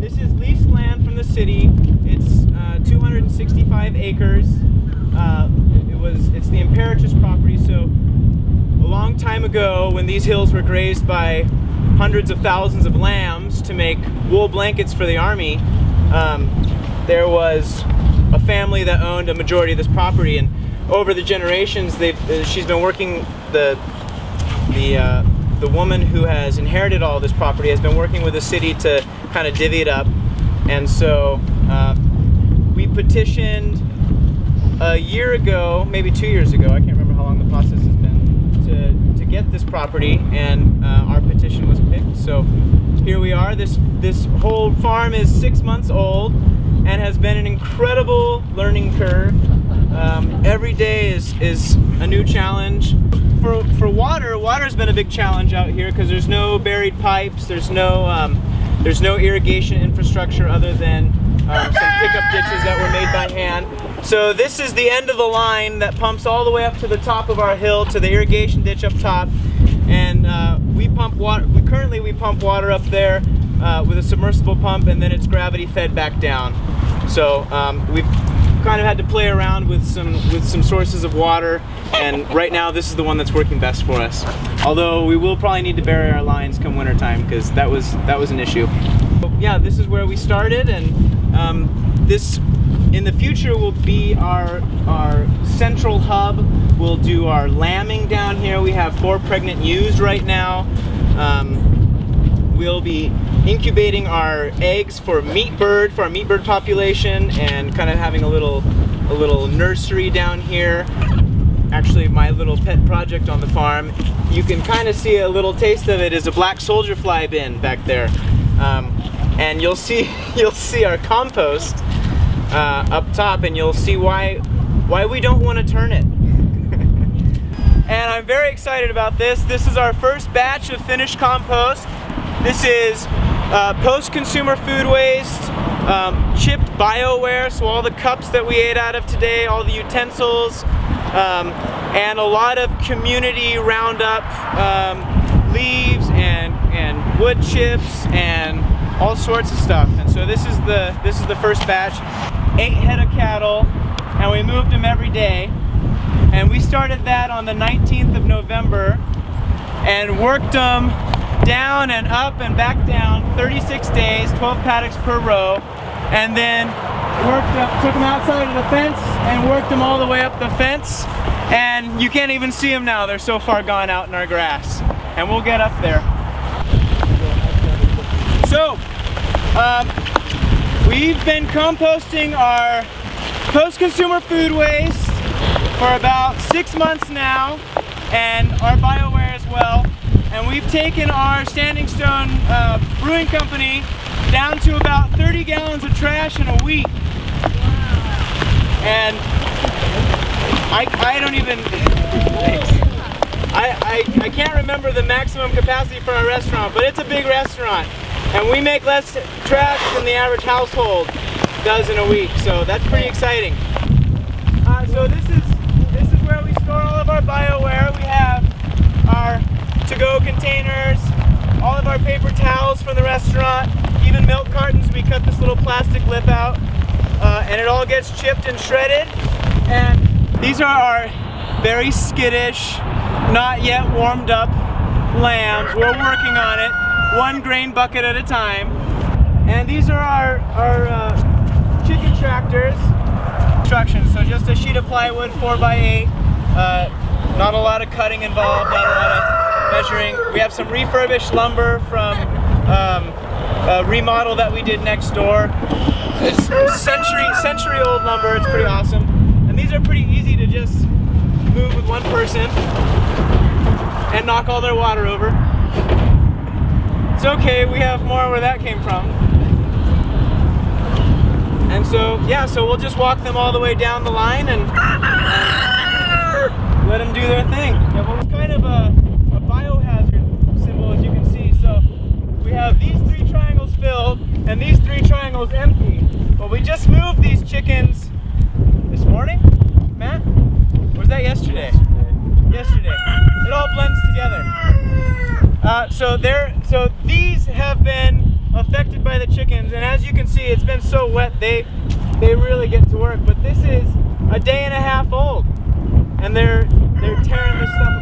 This is leased land from the city. It's 265 acres. It's the Imperatrice property. So a long time ago, when these hills were grazed by hundreds of thousands of lambs to make wool blankets for the army, there was a family that owned a majority of this property, and over the generations, she's been working. The woman who has inherited all this property has been working with the city to kind of divvy it up, and so we petitioned a year ago, maybe 2 years ago. I can't remember how long the process has been to get this property, and our petition was picked. So here we are. This whole farm is 6 months old and has been an incredible learning curve. Every day is a new challenge. For water's been a big challenge out here because there's no buried pipes, there's no irrigation infrastructure other than some pickup ditches that were made by hand. So this is the end of the line that pumps all the way up to the top of our hill to the irrigation ditch up top, and we pump water. Currently we pump water up there with a submersible pump, and then it's gravity fed back down. So we've kind of had to play around with some sources of water, and right now this is the one that's working best for us. Although we will probably need to bury our lines come winter time because that was an issue. But yeah, this is where we started, and this in the future will be our central hub. We'll do our lambing down here. We have 4 pregnant ewes right now. We'll be incubating our eggs for our meat bird population, and kind of having a little nursery down here. Actually, my little pet project on the farm, you can kind of see a little taste of it, is a black soldier fly bin back there, and you'll see our compost up top, and you'll see why we don't want to turn it. And I'm very excited about this. This is our first batch of finished compost. This is post-consumer food waste, chipped BioWare, so all the cups that we ate out of today, all the utensils, and a lot of community roundup leaves and wood chips and all sorts of stuff. And so this is the first batch. 8 head of cattle, and we moved them every day. And we started that on the 19th of November and worked them down and up and back down 36 days, 12 paddocks per row, and then took them outside of the fence and worked them all the way up the fence, and you can't even see them now. They're so far gone out in our grass, and we'll get up there. So we've been composting our post-consumer food waste for about 6 months now, and our BioWare as well. And we've taken our Standing Stone Brewing Company down to about 30 gallons of trash in a week. And I don't even, I can't remember the maximum capacity for our restaurant, but it's a big restaurant. And we make less trash than the average household does in a week, so that's pretty exciting. So this is where we store all of our BioWare. We have our to-go containers, all of our paper towels from the restaurant, even milk cartons. We cut this little plastic lip out, and it all gets chipped and shredded. And these are our very skittish, not yet warmed up lambs. We're working on it, 1 grain bucket at a time. And these are our chicken tractors. Instructions, so just a sheet of plywood, 4x8, not a lot of cutting involved, not a lot of measuring. We have some refurbished lumber from a remodel that we did next door. It's century old lumber. It's pretty awesome. And these are pretty easy to just move with one person and knock all their water over. It's okay, we have more where that came from. And so, yeah, so we'll just walk them all the way down the line and let them do their thing. Yeah, well, it's kind of a biohazard symbol, as you can see. So we have these 3 triangles filled and these 3 triangles empty. But we just moved these chickens this morning, Matt? Or was that yesterday? Yesterday. It all blends together. So these have been affected by the chickens, and as you can see, it's been so wet they really get to work. But this is a day and a half old, and they're tearing this stuff